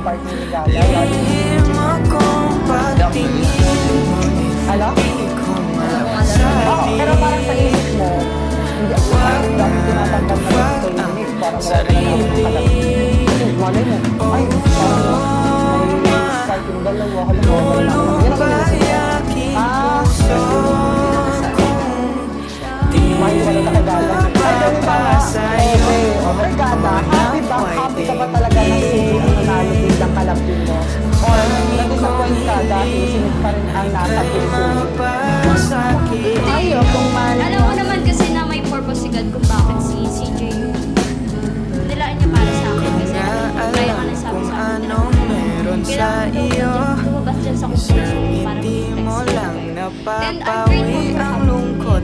part ni Ligaya. Ano? Oo, pero parang sa isip mo, hindi ako parang dami tinatanggap na gusto yung mix. Parang wala na lang ako nakalagay. Kasi malay mo, ay, parang may start yung dalawa. Halimbawa, wala na lang. Yan ang inisip ko. May wala nakagala. Ay, ganun ba nga? Okay, Mergada, happy ka ba talaga na si nanalo bilang kalapin mo? Or nag-disappoint ka dahil sinit pa rin ang nasa puso? Ayaw, kung man. Alam mo naman kasi na may purpose si God kung bakit si CJ nilaan niya para sa akin. Kasi kaya nga nagsabi sa akin na kailangan daw lumabas dyan sa conclusion para mag-text. And